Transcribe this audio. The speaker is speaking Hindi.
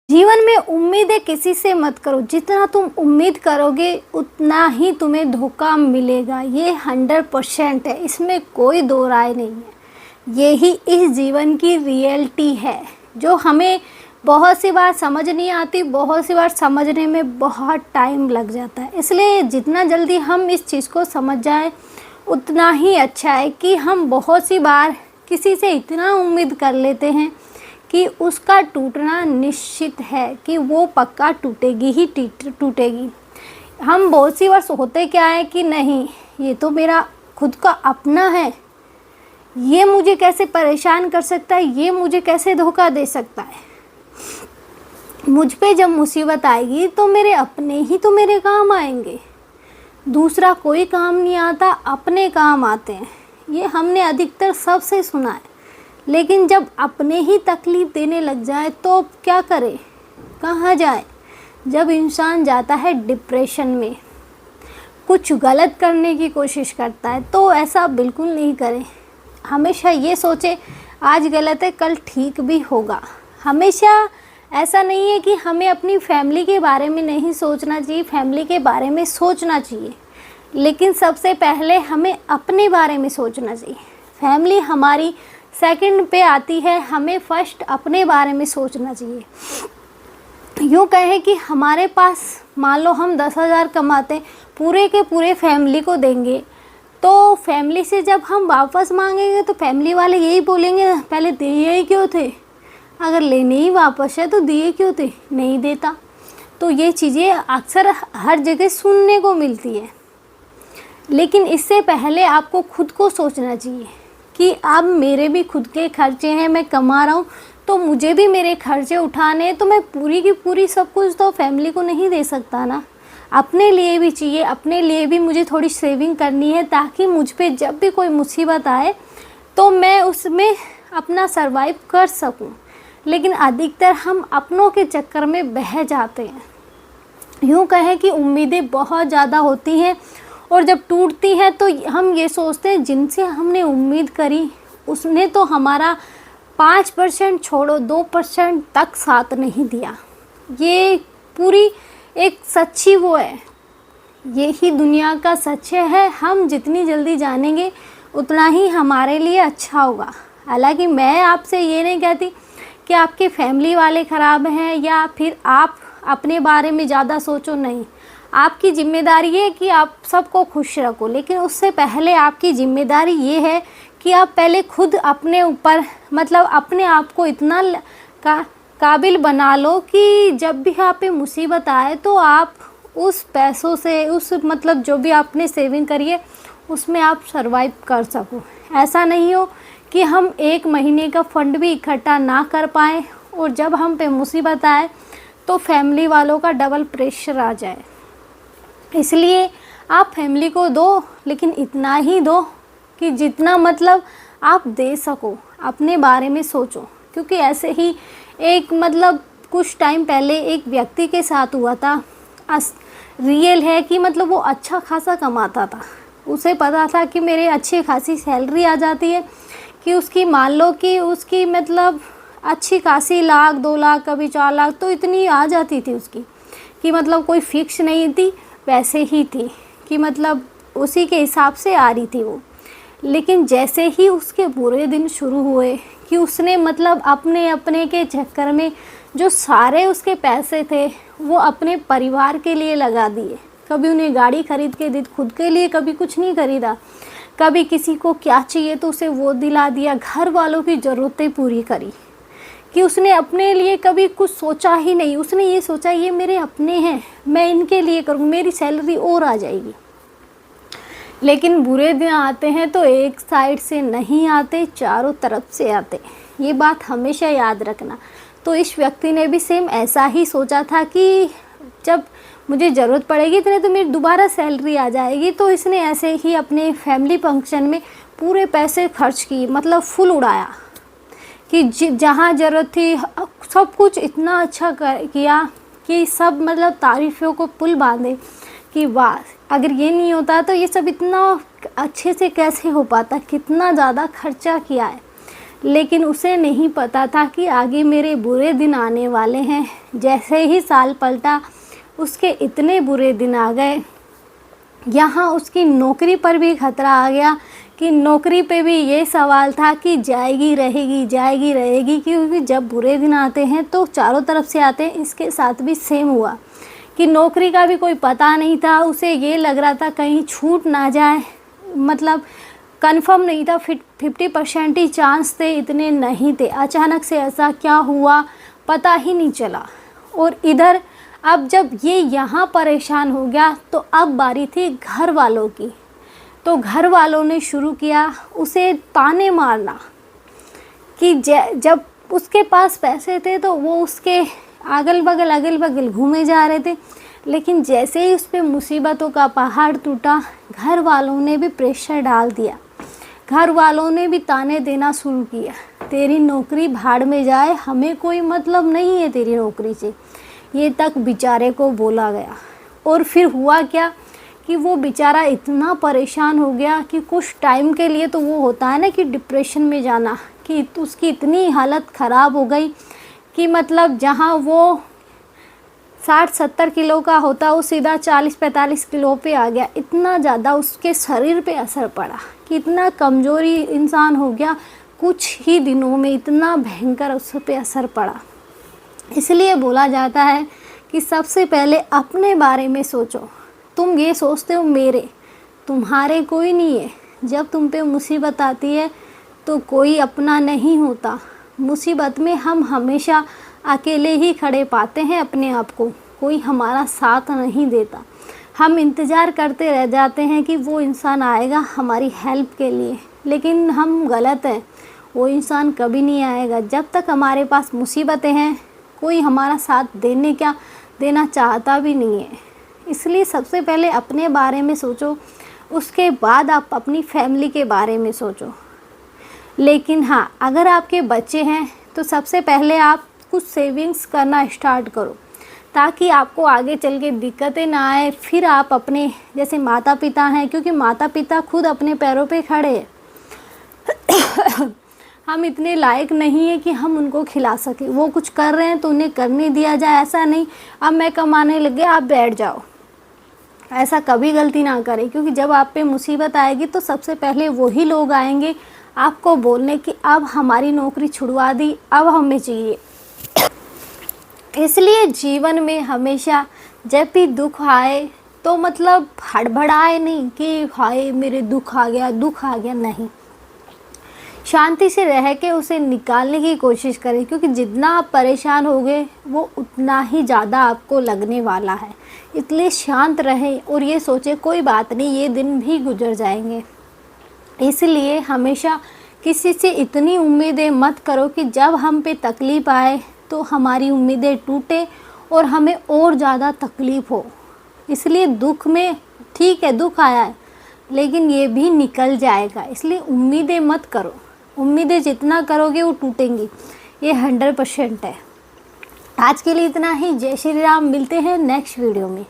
जीवन में उम्मीदें किसी से मत करो। जितना तुम उम्मीद करोगे उतना ही तुम्हें धोखा मिलेगा। ये 100% है, इसमें कोई दो राय नहीं है। यही इस जीवन की रियलिटी है जो हमें बहुत सी बार समझ नहीं आती, बहुत सी बार समझने में बहुत टाइम लग जाता है। इसलिए जितना जल्दी हम इस चीज़ को समझ जाएं उतना ही अच्छा है कि हम बहुत सी बार किसी से इतना उम्मीद कर लेते हैं कि उसका टूटना निश्चित है, कि वो पक्का टूटेगी ही टूटेगी। हम बहुत सी बार सोचते क्या है कि नहीं, ये तो मेरा खुद का अपना है, ये मुझे कैसे परेशान कर सकता है, ये मुझे कैसे धोखा दे सकता है। मुझ पे जब मुसीबत आएगी तो मेरे अपने ही तो मेरे काम आएंगे, दूसरा कोई काम नहीं आता, अपने काम आते हैं। ये हमने अधिकतर सबसे सुना है। लेकिन जब अपने ही तकलीफ़ देने लग जाए तो क्या करे, कहाँ जाए। जब इंसान जाता है डिप्रेशन में, कुछ गलत करने की कोशिश करता है, तो ऐसा बिल्कुल नहीं करें। हमेशा ये सोचे आज गलत है कल ठीक भी होगा। हमेशा ऐसा नहीं है कि हमें अपनी फैमिली के बारे में नहीं सोचना चाहिए, फैमिली के बारे में सोचना चाहिए, लेकिन सबसे पहले हमें अपने बारे में सोचना चाहिए। फैमिली हमारी सेकंड पे आती है, हमें फर्स्ट अपने बारे में सोचना चाहिए। यूँ कहें कि हमारे पास मान लो हम 10,000 कमाते, पूरे के पूरे फैमिली को देंगे, तो फैमिली से जब हम वापस मांगेंगे तो फैमिली वाले यही बोलेंगे पहले दिए ही क्यों थे, अगर लेने ही वापस है तो दिए क्यों थे, नहीं देता। तो ये चीज़ें अक्सर हर जगह सुनने को मिलती है। लेकिन इससे पहले आपको खुद को सोचना चाहिए कि अब मेरे भी खुद के खर्चे हैं, मैं कमा रहा हूँ तो मुझे भी मेरे खर्चे उठाने हैं, तो मैं पूरी की पूरी सब कुछ तो फैमिली को नहीं दे सकता ना। अपने लिए भी चाहिए, अपने लिए भी मुझे थोड़ी सेविंग करनी है, ताकि मुझ पे जब भी कोई मुसीबत आए तो मैं उसमें अपना सरवाइव कर सकूं। लेकिन अधिकतर हम अपनों के चक्कर में बह जाते हैं। यूँ कहें कि उम्मीदें बहुत ज़्यादा होती हैं और जब टूटती है तो हम ये सोचते हैं जिनसे हमने उम्मीद करी उसने तो हमारा 5% छोड़ो 2% तक साथ नहीं दिया। ये पूरी एक सच्ची वो है, यही दुनिया का सच्चे है। हम जितनी जल्दी जानेंगे उतना ही हमारे लिए अच्छा होगा। हालांकि मैं आपसे ये नहीं कहती कि आपके फैमिली वाले ख़राब हैं या फिर आप अपने बारे में ज़्यादा सोचो, नहीं। आपकी ज़िम्मेदारी है कि आप सबको खुश रखो, लेकिन उससे पहले आपकी ज़िम्मेदारी ये है कि आप पहले खुद अपने ऊपर मतलब अपने आप को इतना काबिल बना लो कि जब भी आप पे मुसीबत आए तो आप उस पैसों से, उस मतलब जो भी आपने सेविंग करी है उसमें आप सरवाइव कर सको। ऐसा नहीं हो कि हम 1 महीने का फंड भी इकट्ठा ना कर पाएँ और जब हम पे मुसीबत आए तो फैमिली वालों का डबल प्रेशर आ जाए। इसलिए आप फैमिली को दो, लेकिन इतना ही दो कि जितना मतलब आप दे सको। अपने बारे में सोचो, क्योंकि ऐसे ही एक मतलब कुछ टाइम पहले एक व्यक्ति के साथ हुआ था। रियल है कि मतलब वो अच्छा खासा कमाता था, उसे पता था कि मेरे अच्छी खासी सैलरी आ जाती है, कि उसकी मान लो कि उसकी मतलब अच्छी खासी लाख 2 लाख कभी 4 लाख तो इतनी आ जाती थी उसकी, कि मतलब कोई फिक्स नहीं थी, वैसे ही थी कि मतलब उसी के हिसाब से आ रही थी वो। लेकिन जैसे ही उसके बुरे दिन शुरू हुए कि उसने मतलब अपने के चक्कर में जो सारे उसके पैसे थे वो अपने परिवार के लिए लगा दिए। कभी उन्हें गाड़ी खरीद के दी, खुद के लिए कभी कुछ नहीं खरीदा। कभी किसी को क्या चाहिए तो उसे वो दिला दिया, घर वालों की ज़रूरतें पूरी करी, कि उसने अपने लिए कभी कुछ सोचा ही नहीं। उसने ये सोचा ये मेरे अपने हैं, मैं इनके लिए करूँ, मेरी सैलरी और आ जाएगी। लेकिन बुरे दिन आते हैं तो एक साइड से नहीं आते, चारों तरफ से आते। ये बात हमेशा याद रखना। तो इस व्यक्ति ने भी सेम ऐसा ही सोचा था कि जब मुझे ज़रूरत पड़ेगी इतने तो मेरी दोबारा सैलरी आ जाएगी। तो इसने ऐसे ही अपने फैमिली फंक्शन में पूरे पैसे खर्च किए, मतलब फुल उड़ाया, कि जहाँ ज़रूरत थी सब कुछ इतना अच्छा किया कि सब मतलब तारीफ़ों को पुल बांधे कि वाह, अगर ये नहीं होता तो ये सब इतना अच्छे से कैसे हो पाता, कितना ज़्यादा खर्चा किया है। लेकिन उसे नहीं पता था कि आगे मेरे बुरे दिन आने वाले हैं। जैसे ही साल पलटा उसके इतने बुरे दिन आ गए। यहाँ उसकी नौकरी पर भी खतरा आ गया कि नौकरी पे भी ये सवाल था कि जाएगी रहेगी, क्योंकि जब बुरे दिन आते हैं तो चारों तरफ से आते हैं। इसके साथ भी सेम हुआ कि नौकरी का भी कोई पता नहीं था। उसे ये लग रहा था कहीं छूट ना जाए, मतलब कंफर्म नहीं था, 50% ही चांस थे, इतने नहीं थे। अचानक से ऐसा क्या हुआ पता ही नहीं चला। और इधर अब जब ये यहाँ परेशान हो गया तो अब बारी थी घर वालों की। तो घर वालों ने शुरू किया उसे ताने मारना कि जब उसके पास पैसे थे तो वो उसके अगल बगल घूमे जा रहे थे, लेकिन जैसे ही उस पर मुसीबतों का पहाड़ टूटा घर वालों ने भी प्रेशर डाल दिया। घर वालों ने भी ताने देना शुरू किया, तेरी नौकरी भाड़ में जाए, हमें कोई मतलब नहीं है तेरी नौकरी से। ये तक बेचारे को बोला गया। और फिर हुआ क्या कि वो बेचारा इतना परेशान हो गया कि कुछ टाइम के लिए तो वो होता है ना कि डिप्रेशन में जाना, कि उसकी इतनी हालत ख़राब हो गई कि मतलब जहाँ वो 60-70 किलो का होता वो सीधा 40-45 किलो पे आ गया। इतना ज़्यादा उसके शरीर पे असर पड़ा कि इतना कमज़ोरी इंसान हो गया। कुछ ही दिनों में इतना भयंकर उस पे असर पड़ा। इसलिए बोला जाता है कि सबसे पहले अपने बारे में सोचो। तुम ये सोचते हो मेरे, तुम्हारे कोई नहीं है। जब तुम पे मुसीबत आती है तो कोई अपना नहीं होता। मुसीबत में हम हमेशा अकेले ही खड़े पाते हैं अपने आप को, कोई हमारा साथ नहीं देता। हम इंतज़ार करते रह जाते हैं कि वो इंसान आएगा हमारी हेल्प के लिए, लेकिन हम गलत हैं। वो इंसान कभी नहीं आएगा। जब तक हमारे पास मुसीबतें हैं कोई हमारा साथ देना चाहता भी नहीं है। इसलिए सबसे पहले अपने बारे में सोचो, उसके बाद आप अपनी फैमिली के बारे में सोचो। लेकिन हाँ, अगर आपके बच्चे हैं तो सबसे पहले आप कुछ सेविंग्स करना स्टार्ट करो ताकि आपको आगे चल के दिक्कतें ना आए। फिर आप अपने जैसे माता पिता हैं, क्योंकि माता पिता खुद अपने पैरों पे खड़े हैं हम इतने लायक नहीं है कि हम उनको खिला सके। वो कुछ कर रहे हैं तो उन्हें करने दिया जाए, ऐसा नहीं अब मैं कमाने लग गया आप बैठ जाओ। ऐसा कभी गलती ना करें, क्योंकि जब आप पे मुसीबत आएगी तो सबसे पहले वही लोग आएंगे आपको बोलने कि अब हमारी नौकरी छुड़वा दी, अब हमें चाहिए। इसलिए जीवन में हमेशा जब भी दुख आए तो मतलब हड़बड़ाए नहीं कि हाय मेरे दुख आ गया, नहीं। शांति से रह के उसे निकालने की कोशिश करें, क्योंकि जितना आप परेशान होगे वो उतना ही ज़्यादा आपको लगने वाला है। इसलिए शांत रहें और ये सोचें कोई बात नहीं, ये दिन भी गुजर जाएंगे। इसलिए हमेशा किसी से इतनी उम्मीदें मत करो कि जब हम पे तकलीफ़ आए तो हमारी उम्मीदें टूटे और हमें और ज़्यादा तकलीफ़ हो। इसलिए दुख में ठीक है, दुख आया है लेकिन ये भी निकल जाएगा। इसलिए उम्मीदें मत करो, उम्मीदें जितना करोगे वो टूटेंगी, ये 100% है। आज के लिए इतना ही। जय श्री राम। मिलते हैं नेक्स्ट वीडियो में।